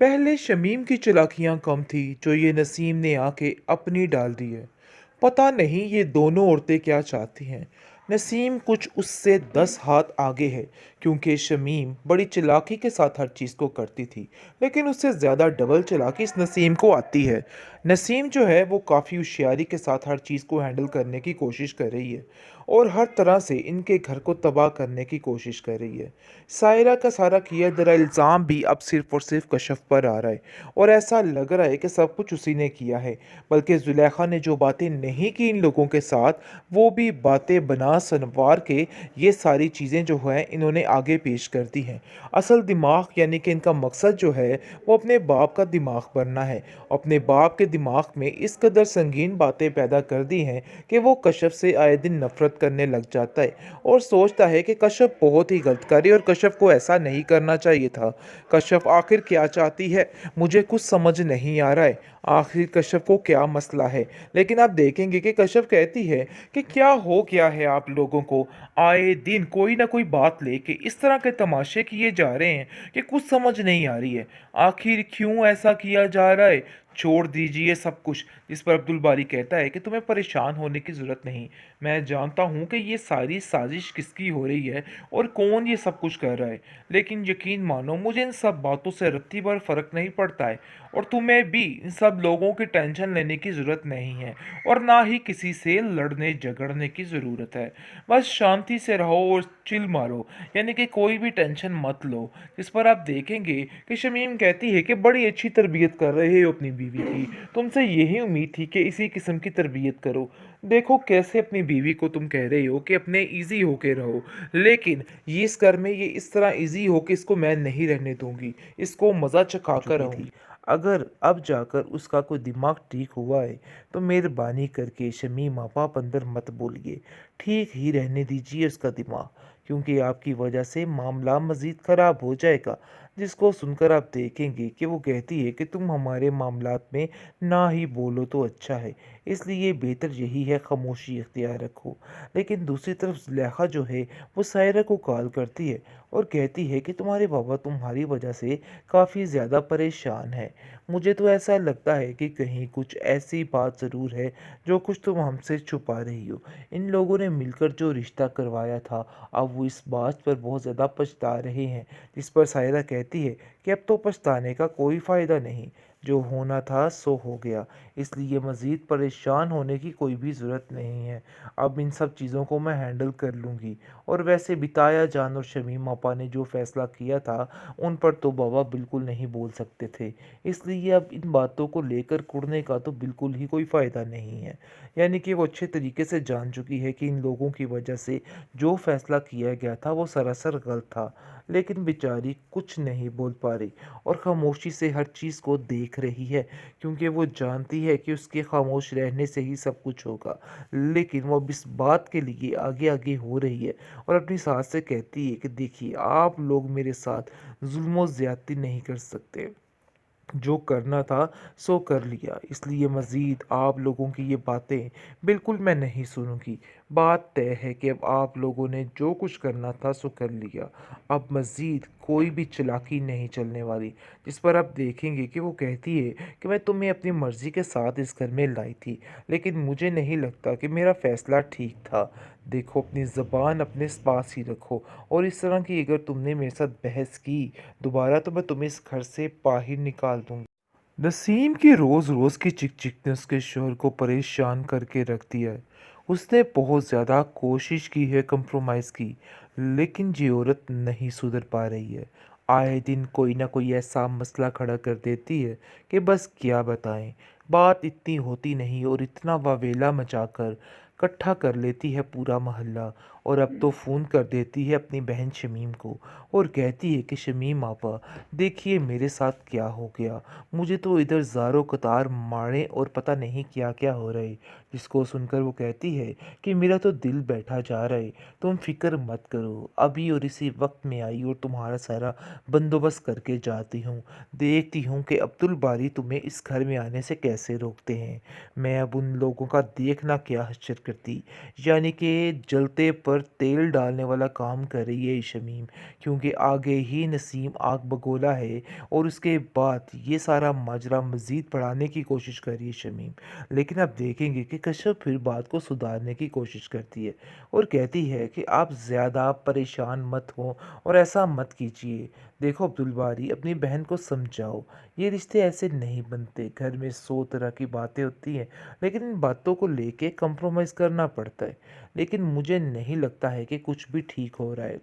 पहले शमीम की चालाकियां कम थी जो ये नसीम ने आके अपनी डाल दी है। पता नहीं ये दोनों औरतें क्या चाहती हैं। नसीम कुछ उससे 10 हाथ आगे है, क्योंकि शमीम बड़ी चालाकी के साथ हर चीज़ को करती थी। लेकिन उससे ज़्यादा डबल चालाकी इस नसीम को आती है। नसीम जो है वो काफ़ी होशियारी के साथ हर चीज़ को हैंडल करने की कोशिश कर रही है और हर तरह से इनके घर को तबाह करने की कोशिश कर रही है। सायरा का सारा किया धरा इल्ज़ाम भी अब सिर्फ़ और सिर्फ़ कशफ़ पर आ रहा है और ऐसा लग रहा है कि सब कुछ उसी ने किया है। बल्कि ज़ुलेखा ने जो बातें नहीं की इन लोगों के साथ, वो भी बातें बना सनवार के ये सारी चीज़ें जो हैं इन्होंने आगे पेश कर दी हैं। असल दिमाग यानी कि इनका मकसद जो है वो अपने बाप का दिमाग बनना है। अपने बाप के दिमाग में इस कदर संगीन बातें पैदा कर दी हैं कि वो कशफ़ से आए दिन नफ़रत करने लग जाता है और सोचता है कि कशफ़ बहुत ही गलत करी और कशफ़ को ऐसा नहीं करना चाहिए था। कशफ़ आखिर क्या चाहती है, मुझे कुछ समझ नहीं आ रहा है। आखिर कश्यप को क्या मसला है। लेकिन आप देखेंगे कि कश्यप कहती है कि क्या हो गया है आप लोगों को, आए दिन कोई ना कोई बात लेके इस तरह के तमाशे किए जा रहे हैं कि कुछ समझ नहीं आ रही है। आखिर क्यों ऐसा किया जा रहा है, छोड़ दीजिए सब कुछ। इस पर अब्दुल बारी कहता है कि तुम्हें परेशान होने की ज़रूरत नहीं। मैं जानता हूँ कि ये सारी साजिश किसकी हो रही है और कौन ये सब कुछ कर रहा है। लेकिन यकीन मानो मुझे इन सब बातों से रत्ती भर फ़र्क नहीं पड़ता है और तुम्हें भी इन सब लोगों की टेंशन लेने की ज़रूरत नहीं है और ना ही किसी से लड़ने झगड़ने की ज़रूरत है। बस शांति से रहो और चिल मारो, यानी कि कोई भी टेंशन मत लो। इस पर आप देखेंगे कि शमीम कहती है कि बड़ी अच्छी तरबियत कर रहे हो अपनी बीवी की, तुमसे यही उम्मीद थी कि इसी किस्म की तरबियत करो। देखो कैसे अपनी बीवी को तुम कह रहे हो कि अपने इजी होके रहो, लेकिन ये इस घर में ये इस तरह इजी हो कि इसको मैं नहीं रहने दूंगी, इसको मज़ा चखा कर चुकी थी। रहूंगी। अगर अब जाकर उसका कोई दिमाग ठीक हुआ है तो मेहरबानी करके शमीम आप अंदर मत बोलिए, ठीक ही रहने दीजिए उसका दिमाग, क्योंकि आपकी वजह से मामला मज़ीद ख़राब हो जाएगा। जिसको सुनकर आप देखेंगे कि वो कहती है कि तुम हमारे मामलात में ना ही बोलो तो अच्छा है, इसलिए बेहतर यही है खामोशी इख्तियार रखो। लेकिन दूसरी तरफ जुलेखा जो है वो सायरा को कॉल करती है और कहती है कि तुम्हारे बाबा तुम्हारी वजह से काफ़ी ज़्यादा परेशान है। मुझे तो ऐसा लगता है कि कहीं कुछ ऐसी बात ज़रूर है जो कुछ तुम हमसे छुपा रही हो। इन लोगों ने मिलकर जो रिश्ता करवाया था, अब वो इस बात पर बहुत ज़्यादा पछता रहे हैं। जिस पर सायरा कहती है कि अब तो पछताने का कोई फ़ायदा नहीं, जो होना था सो हो गया, इसलिए मज़ीद परेशान होने की कोई भी ज़रूरत नहीं है। अब इन सब चीज़ों को मैं हैंडल कर लूँगी। और वैसे बिताया जान और शमीम आपा ने जो फ़ैसला किया था, उन पर तो बाबा बिल्कुल नहीं बोल सकते थे, इसलिए अब इन बातों को लेकर कुड़ने का तो बिल्कुल ही कोई फ़ायदा नहीं है। यानी कि वो अच्छे तरीके से जान चुकी है कि इन लोगों की वजह से जो फ़ैसला किया गया था वो सरासर गलत था। लेकिन बेचारी कुछ नहीं बोल पा रही और खामोशी से हर चीज़ को देख रही है, क्योंकि वो जानती है कि उसके खामोश रहने से ही सब कुछ होगा। लेकिन वो अब इस बात के लिए आगे आगे हो रही है और अपनी सास से कहती है कि देखिए आप लोग मेरे साथ जुल्म ज़्यादती नहीं कर सकते, जो करना था सो कर लिया, इसलिए मज़ीद आप लोगों की ये बातें बिल्कुल मैं नहीं सुनूंगी। बात तय है कि अब आप लोगों ने जो कुछ करना था सो कर लिया, अब मज़ीद कोई भी चालाकी नहीं चलने वाली। जिस पर आप देखेंगे कि वो कहती है कि मैं तुम्हें अपनी मर्ज़ी के साथ इस घर में लाई थी, लेकिन मुझे नहीं लगता कि मेरा फ़ैसला ठीक था। देखो अपनी ज़बान अपने पास ही रखो, और इस तरह की अगर तुमने मेरे साथ बहस की दोबारा तो मैं तुम्हें इस घर से बाहर निकाल दूंगी। नसीम की रोज़ रोज़ की चिक चिक ने उसके शोहर को परेशान करके रख दिया है। उसने बहुत ज़्यादा कोशिश की है कंप्रोमाइज़ की, लेकिन ये औरत नहीं सुधर पा रही है। आए दिन कोई ना कोई ऐसा मसला खड़ा कर देती है कि बस क्या बताएं। बात इतनी होती नहीं और इतना वावेला मचाकर इकट्ठा कर लेती है पूरा मोहल्ला, और अब तो फ़ोन कर देती है अपनी बहन शमीम को और कहती है कि शमीम आपा देखिए मेरे साथ क्या हो गया, मुझे तो इधर ज़ारों कतार मारे और पता नहीं क्या क्या हो रहा है। जिसको सुनकर वो कहती है कि मेरा तो दिल बैठा जा रहा है, तुम फिक्र मत करो, अभी और इसी वक्त में आई और तुम्हारा सारा बंदोबस्त करके जाती हूँ। देखती हूँ कि अब्दुल बारी तुम्हें इस घर में आने से कैसे रोकते हैं। मैं अब उन लोगों का देखना क्या हश्र करती, यानी कि जलते पर तेल डालने वाला काम कर रही है शमीम, क्योंकि आगे ही नसीम आग बगोला है और उसके बाद ये सारा माजरा मज़ीद बढ़ाने की कोशिश कर रही है शमीम। लेकिन आप देखेंगे कि कश्यप फिर बात को सुधारने की कोशिश करती है और कहती है कि आप ज़्यादा परेशान मत हो और ऐसा मत कीजिए। देखो अब्दुल बारी, अपनी बहन को समझाओ, ये रिश्ते ऐसे नहीं बनते। घर में 100 तरह की बातें होती हैं, लेकिन इन बातों को लेके कंप्रोमाइज़ करना पड़ता है। लेकिन मुझे नहीं लगता है कि कुछ भी ठीक हो रहा है।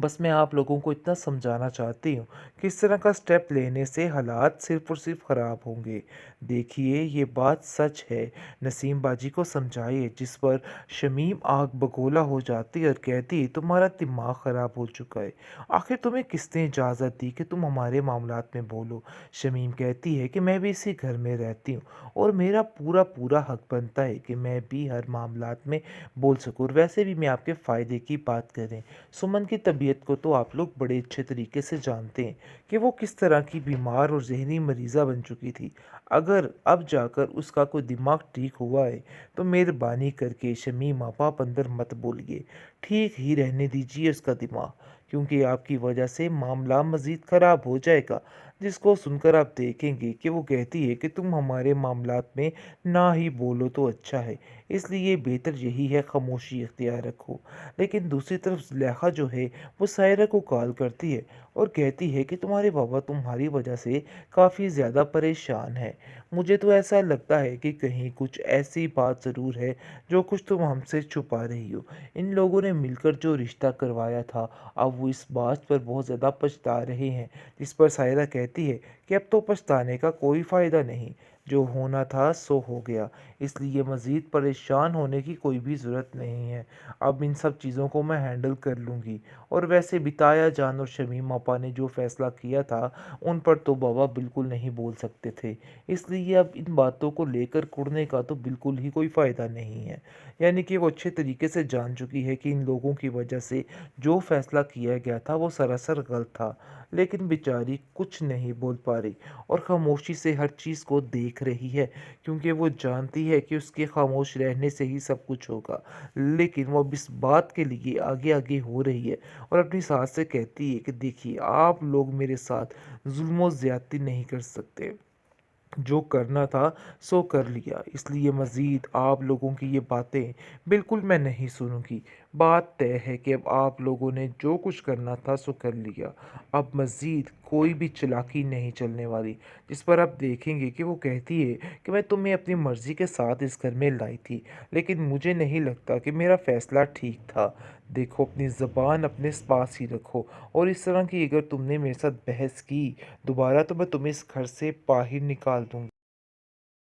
बस मैं आप लोगों को इतना समझाना चाहती हूँ कि इस तरह का स्टेप लेने से हालात सिर्फ़ और सिर्फ़ ख़राब होंगे। देखिए, ये बात सच है। नसीम बाजी को समझाइए, जिस पर शमीम आग बगोला हो जाती है और कहती है, तुम्हारा दिमाग ख़राब हो चुका है। आखिर तुम्हें किसने इजाज़त दी कि तुम हमारे मामलात में बोलो? शमीम कहती है कि मैं भी इसी घर में रहती हूँ और मेरा पूरा पूरा हक बनता है कि मैं भी हर मामलात में बोल सकूँ। और वैसे भी मैं आपके फ़ायदे की बात करें, सुमन की तबीयत को तो आप लोग बड़े अच्छे तरीके से जानते हैं कि वो किस तरह की बीमार और ज़हनी मरीज़ा बन चुकी थी। अगर अब जाकर उसका कोई दिमाग ठीक हुआ है, तो मेहरबानी करके शमीम आप अंदर मत बोलिए। ठीक ही रहने दीजिए उसका दिमाग, क्योंकि आपकी वजह से मामला मज़ीद ख़राब हो जाएगा। जिसको सुनकर आप देखेंगे कि वो कहती है कि तुम हमारे मामलात में ना ही बोलो तो अच्छा है, इसलिए बेहतर यही है खामोशी इख्तियार रखो। लेकिन दूसरी तरफ ज़ुलेखा जो है, वो सायरा को कॉल करती है और कहती है कि तुम्हारे पापा तुम्हारी वजह से काफ़ी ज़्यादा परेशान हैं। मुझे तो ऐसा लगता है कि कहीं कुछ ऐसी बात ज़रूर है जो कुछ तुम हमसे छुपा रही हो। इन लोगों ने मिलकर जो रिश्ता करवाया था, अब वो इस बात पर बहुत ज़्यादा पछता रहे हैं। जिस पर सायरा कहती है कि अब तो पछताने का कोई फ़ायदा नहीं, जो होना था सो हो गया, इसलिए मज़ीद परेशान होने की कोई भी ज़रूरत नहीं है। अब इन सब चीज़ों को मैं हैंडल कर लूँगी। और वैसे भी ताया जान और शमीम आपा ने जो फ़ैसला किया था, उन पर तो बाबा बिल्कुल नहीं बोल सकते थे। इसलिए अब इन बातों को लेकर कुढ़ने का तो बिल्कुल ही कोई फ़ायदा नहीं है। यानी कि वो अच्छे तरीके से जान चुकी है कि इन लोगों की वजह से जो फ़ैसला किया गया था, वो सरासर गलत था। लेकिन बेचारी कुछ नहीं बोल पा रही और खामोशी से हर चीज़ को देख रही है, क्योंकि वो जानती है कि उसके खामोश रहने से ही सब कुछ होगा। लेकिन वो अब इस बात के लिए आगे-आगे हो रही है और अपनी सास से कहती है कि देखिए, आप लोग मेरे साथ ज़ुल्म और ज़्यादती नहीं कर सकते। जो करना था सो कर लिया, इसलिए मज़ीद आप लोगों की ये बातें बिल्कुल मैं नहीं सुनूँगी। बात तय है कि अब आप लोगों ने जो कुछ करना था सो कर लिया। अब मज़ीद कोई भी चालाकी नहीं चलने वाली। जिस पर आप देखेंगे कि वो कहती है कि मैं तुम्हें अपनी मर्ज़ी के साथ इस घर में लाई थी, लेकिन मुझे नहीं लगता कि मेरा फ़ैसला ठीक था। देखो, अपनी ज़बान अपने पास ही रखो और इस तरह की अगर तुमने मेरे साथ बहस की दोबारा, तो मैं तुम्हें इस घर से बाहर निकाल दूँगी।